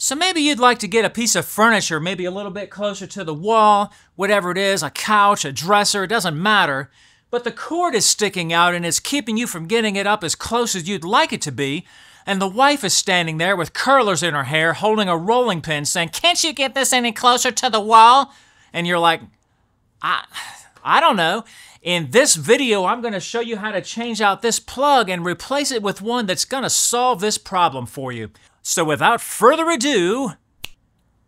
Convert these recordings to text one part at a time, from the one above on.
So maybe you'd like to get a piece of furniture maybe a little bit closer to the wall, whatever it is, a couch, a dresser, it doesn't matter, but the cord is sticking out and it's keeping you from getting it up as close as you'd like it to be, and the wife is standing there with curlers in her hair holding a rolling pin saying, "Can't you get this any closer to the wall?" And you're like, I don't know. In this video, I'm going to show you how to change out this plug and replace it with one that's going to solve this problem for you. So without further ado,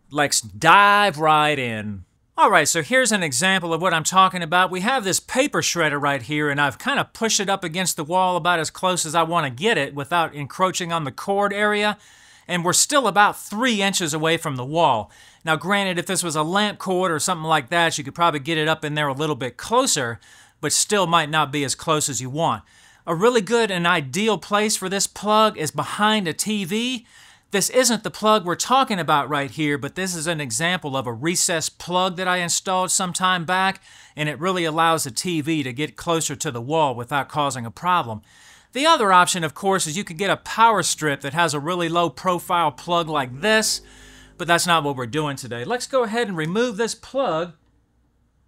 let's dive right in. All right, so here's an example of what I'm talking about. We have this paper shredder right here, and I've kind of pushed it up against the wall about as close as I want to get it without encroaching on the cord area. And we're still about 3 inches away from the wall. Now, granted, if this was a lamp cord or something like that, you could probably get it up in there a little bit closer, but still might not be as close as you want. A really good and ideal place for this plug is behind a TV. This isn't the plug we're talking about right here, but this is an example of a recessed plug that I installed some time back, and it really allows the TV to get closer to the wall without causing a problem. The other option, of course, is you could get a power strip that has a really low profile plug like this, but that's not what we're doing today. Let's go ahead and remove this plug,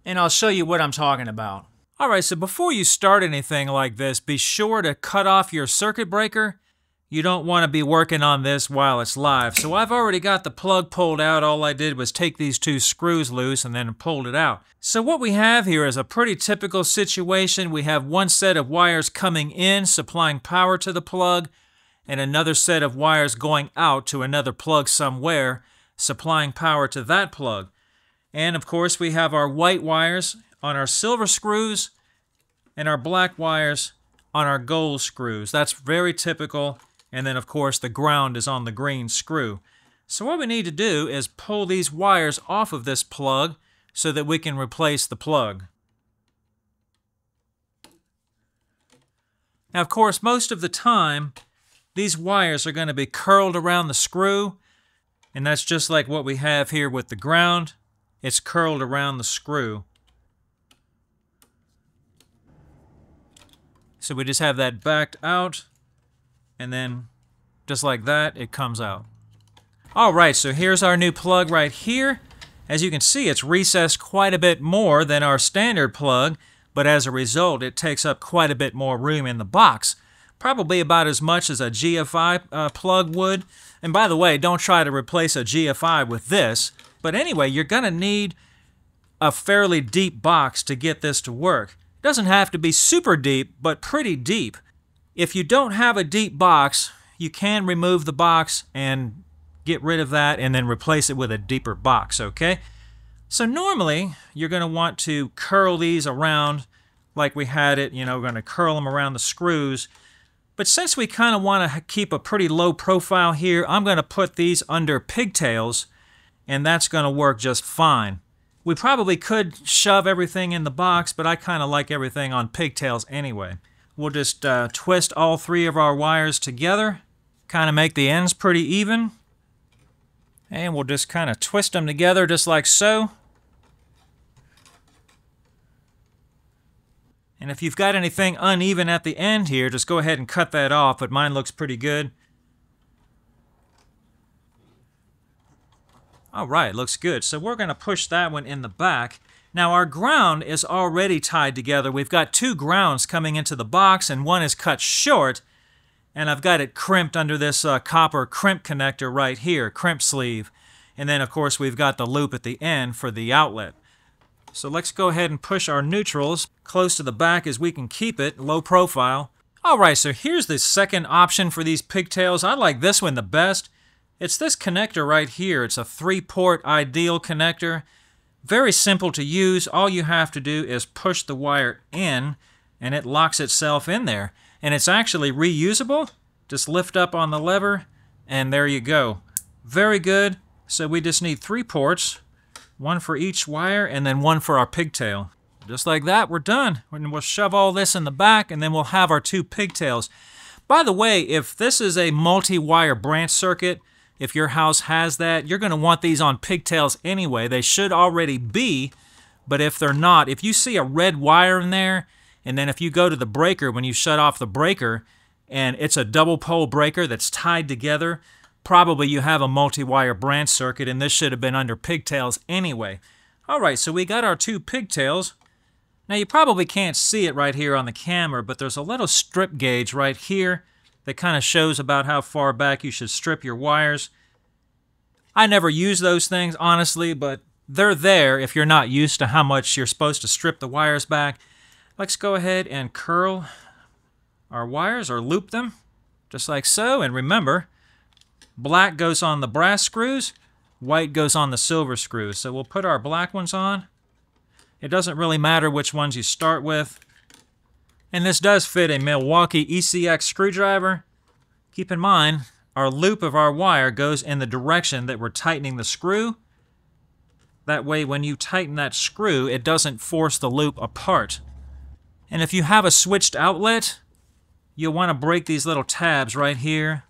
and I'll show you what I'm talking about. All right, so before you start anything like this, be sure to cut off your circuit breaker. You don't want to be working on this while it's live. So I've already got the plug pulled out. All I did was take these 2 screws loose and then pulled it out. So what we have here is a pretty typical situation. We have one set of wires coming in, supplying power to the plug, and another set of wires going out to another plug somewhere, supplying power to that plug. And of course, we have our white wires on our silver screws and our black wires on our gold screws. That's very typical. And then, of course, the ground is on the green screw. So what we need to do is pull these wires off of this plug so that we can replace the plug. Now, of course, most of the time, these wires are going to be curled around the screw, and that's just like what we have here with the ground. It's curled around the screw. So we just have that backed out, and then just like that, it comes out. All right, so here's our new plug right here. As you can see, it's recessed quite a bit more than our standard plug, but as a result, it takes up quite a bit more room in the box. Probably about as much as a GFI plug would. And by the way, don't try to replace a GFI with this. But anyway, you're going to need a fairly deep box to get this to work. It doesn't have to be super deep, but pretty deep. If you don't have a deep box, you can remove the box and get rid of that and then replace it with a deeper box, okay? So normally, you're going to want to curl these around like we had it. You know, we're going to curl them around the screws. But since we kind of want to keep a pretty low profile here, I'm going to put these under pigtails, and that's going to work just fine. We probably could shove everything in the box, but I kind of like everything on pigtails anyway. We'll just twist all 3 of our wires together, kind of make the ends pretty even. And we'll just kind of twist them together just like so. And if you've got anything uneven at the end here, just go ahead and cut that off, but mine looks pretty good. All right, looks good. So we're going to push that one in the back. Now our ground is already tied together. We've got 2 grounds coming into the box, and one is cut short, and I've got it crimped under this copper crimp connector right here, crimp sleeve. And then, of course, we've got the loop at the end for the outlet. So let's go ahead and push our neutrals close to the back as we can keep it, low profile. All right, so here's the second option for these pigtails. I like this one the best. It's this connector right here. It's a 3-port ideal connector. Very simple to use. All you have to do is push the wire in, and it locks itself in there. And it's actually reusable. Just lift up on the lever, and there you go. Very good. So we just need 3 ports, 1 for each wire, and then 1 for our pigtail. Just like that, we're done. And we'll shove all this in the back, and then we'll have our 2 pigtails. By the way, if this is a multi-wire branch circuit, if your house has that, you're going to want these on pigtails anyway. They should already be, but if they're not, if you see a red wire in there, and then if you go to the breaker when you shut off the breaker, and it's a double pole breaker that's tied together, Probably you have a multi-wire branch circuit, and this should have been under pigtails anyway. All right, so we got our 2 pigtails. Now you probably can't see it right here on the camera, but there's a little strip gauge right here that kind of shows about how far back you should strip your wires. I never use those things, honestly, but they're there if you're not used to how much you're supposed to strip the wires back. Let's go ahead and curl our wires or loop them, just like so. And remember, black goes on the brass screws, white goes on the silver screws. So we'll put our black ones on. It doesn't really matter which ones you start with. And this does fit a Milwaukee ECX screwdriver. Keep in mind, our loop of our wire goes in the direction that we're tightening the screw. That way, when you tighten that screw, it doesn't force the loop apart. And if you have a switched outlet, you'll want to break these little tabs right here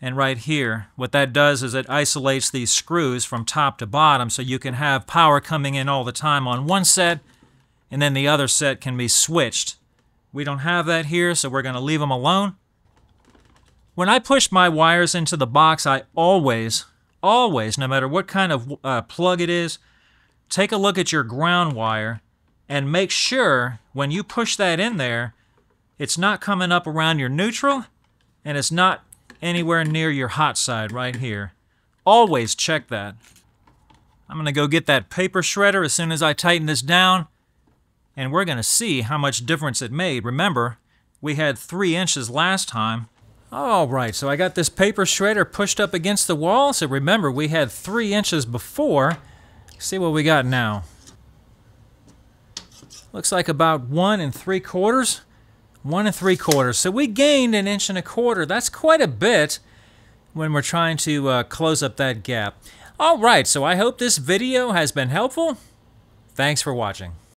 and right here. What that does is it isolates these screws from top to bottom so you can have power coming in all the time on one set, and then the other set can be switched. We don't have that here, so we're going to leave them alone. When I push my wires into the box, I always, no matter what kind of plug it is, take a look at your ground wire and make sure when you push that in there, it's not coming up around your neutral and it's not anywhere near your hot side right here. Always check that. I'm going to go get that paper shredder as soon as I tighten this down, and we're going to see how much difference it made. Remember, we had 3 inches last time. All right, so I got this paper shredder pushed up against the wall. So remember, we had 3 inches before. See what we got now. Looks like about 1 3/4. 1 3/4. So we gained 1 1/4 inches. That's quite a bit when we're trying to close up that gap. All right, so I hope this video has been helpful. Thanks for watching.